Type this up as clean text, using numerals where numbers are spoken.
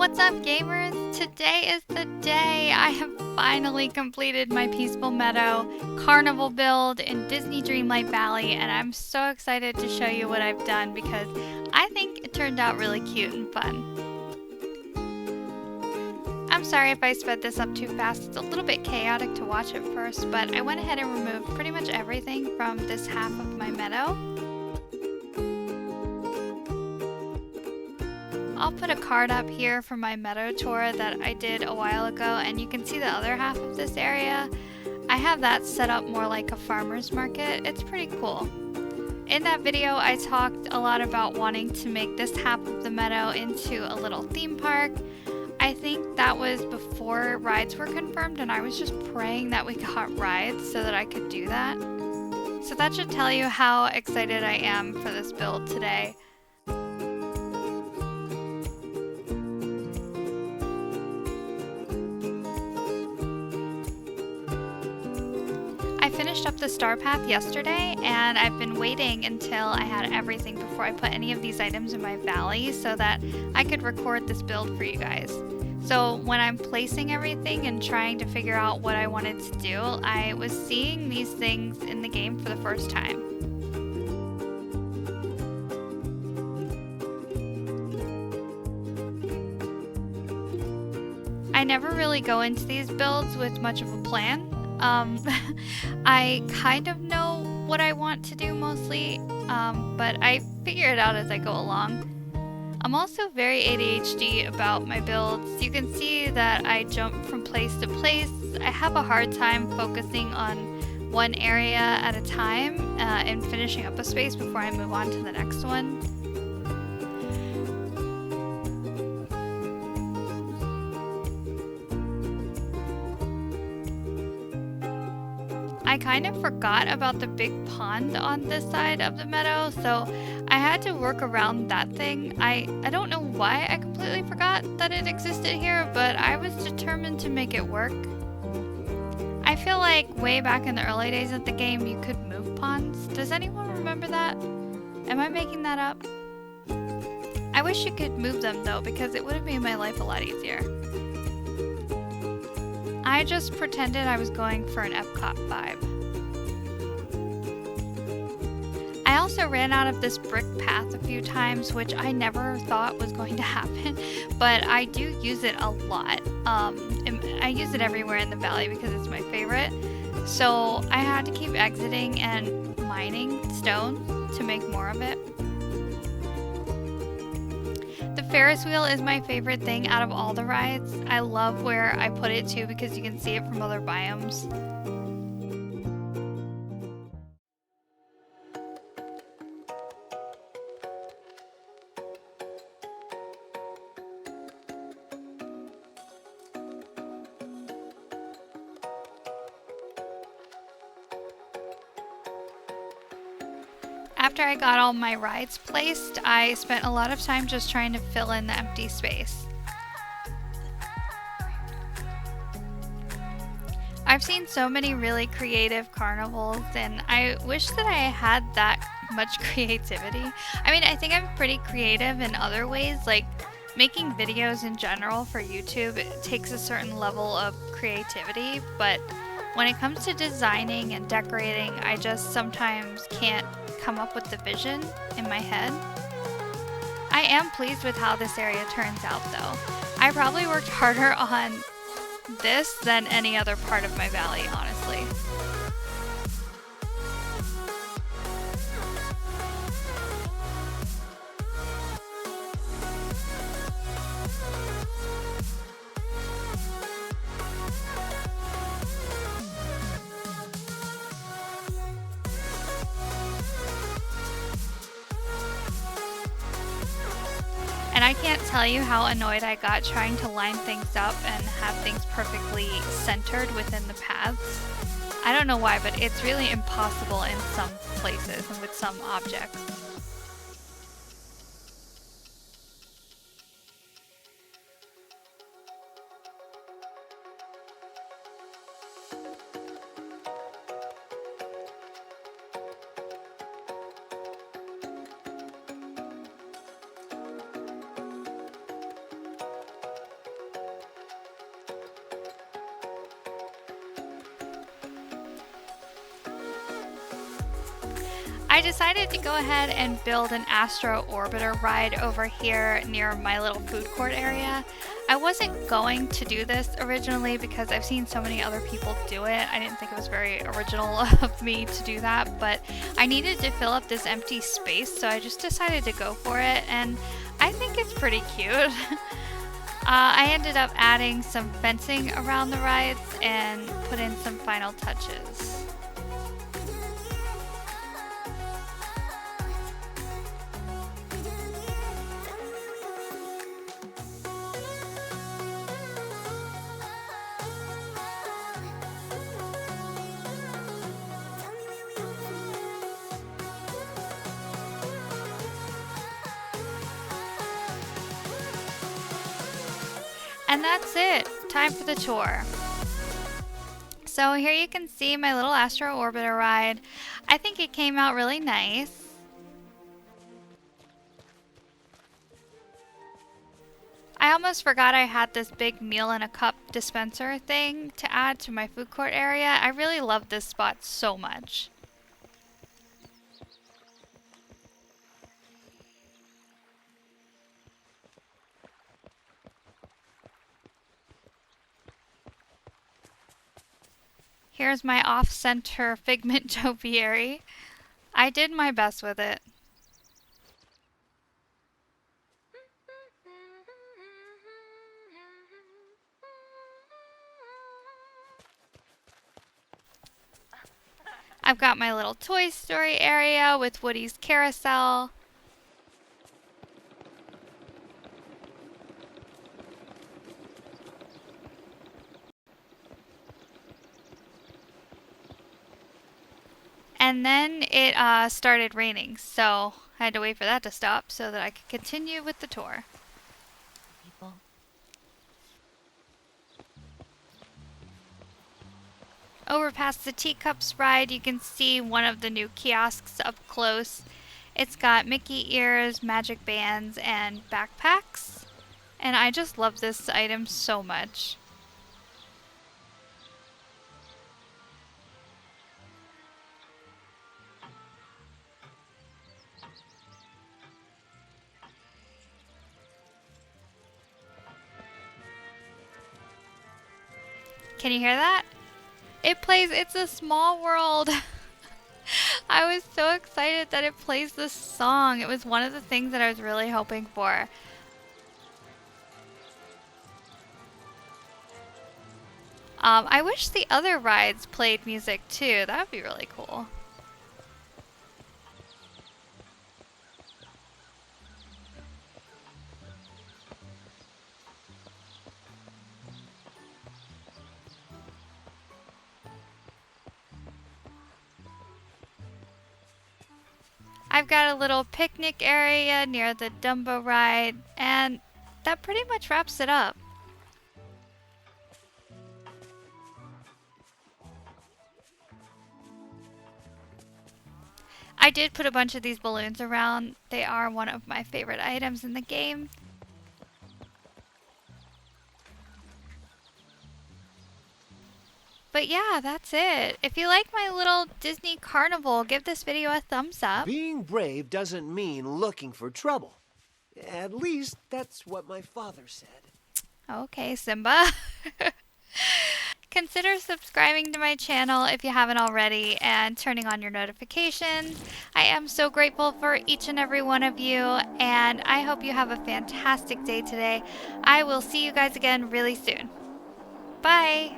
What's up, gamers? Today is the day I have finally completed my Peaceful Meadow Carnival build in Disney Dreamlight Valley, and I'm so excited to show you what I've done because I think it turned out really cute and fun. I'm sorry if I sped this up too fast. It's a little bit chaotic to watch at first, but I went ahead and removed pretty much everything from this half of my meadow. I'll put a card up here for my meadow tour that I did a while ago, and you can see the other half of this area. I have that set up more like a farmer's market. It's pretty cool. In that video, I talked a lot about wanting to make this half of the meadow into a little theme park. I think that was before rides were confirmed, and I was just praying that we got rides so that I could do that. So that should tell you how excited I am for this build today. I finished up the star path yesterday, and I've been waiting until I had everything before I put any of these items in my valley so that I could record this build for you guys. So when I'm placing everything and trying to figure out what I wanted to do, I was seeing these things in the game for the first time. I never really go into these builds with much of a plan. I kind of know what I want to do mostly, but I figure it out as I go along. I'm also very ADHD about my builds. You can see that I jump from place to place. I have a hard time focusing on one area at a time and finishing up a space before I move on to the next one. I kind of forgot about the big pond on this side of the meadow, so I had to work around that thing. I don't know why I completely forgot that it existed here, but I was determined to make it work. I feel like way back in the early days of the game you could move ponds. Does anyone remember that? Am I making that up? I wish you could move them though, because it would have made my life a lot easier. I just pretended I was going for an Epcot vibe. I also ran out of this brick path a few times, which I never thought was going to happen, but I do use it a lot. I use it everywhere in the valley because it's my favorite. So I had to keep exiting and mining stone to make more of it. The Ferris wheel is my favorite thing out of all the rides. I love where I put it too because you can see it from other biomes. After I got all my rides placed, I spent a lot of time just trying to fill in the empty space. I've seen so many really creative carnivals, and I wish that I had that much creativity. I mean, I think I'm pretty creative in other ways, like making videos in general for YouTube. It takes a certain level of creativity, but when it comes to designing and decorating, I just sometimes can't come up with the vision in my head. I am pleased with how this area turns out though. I probably worked harder on this than any other part of my valley, honestly. And I can't tell you how annoyed I got trying to line things up and have things perfectly centered within the paths. I don't know why, but it's really impossible in some places and with some objects. I decided to go ahead and build an Astro Orbiter ride over here near my little food court area. I wasn't going to do this originally because I've seen so many other people do it. I didn't think it was very original of me to do that, but I needed to fill up this empty space, so I just decided to go for it, and I think it's pretty cute. I ended up adding some fencing around the rides and put in some final touches. And that's it. Time for the tour. So here you can see my little Astro Orbiter ride. I think it came out really nice. I almost forgot I had this big meal in a cup dispenser thing to add to my food court area. I really love this spot so much. Here's my off-center figment topiary. I did my best with it. I've got my little Toy Story area with Woody's carousel. And then it started raining, so I had to wait for that to stop so that I could continue with the tour. Over past the Teacups ride, you can see one of the new kiosks up close. It's got Mickey ears, magic bands, and backpacks. And I just love this item so much. Can you hear that? It plays It's a Small World. I was so excited that it plays this song. It was one of the things that I was really hoping for. I wish the other rides played music too. That would be really cool. I've got a little picnic area near the Dumbo ride, and that pretty much wraps it up. I did put a bunch of these balloons around. They are one of my favorite items in the game. But yeah, that's it. If you like my little Disney Carnival, give this video a thumbs up. Being brave doesn't mean looking for trouble. At least that's what my father said. Okay, Simba. Consider subscribing to my channel if you haven't already and turning on your notifications. I am so grateful for each and every one of you, and I hope you have a fantastic day today. I will see you guys again really soon. Bye!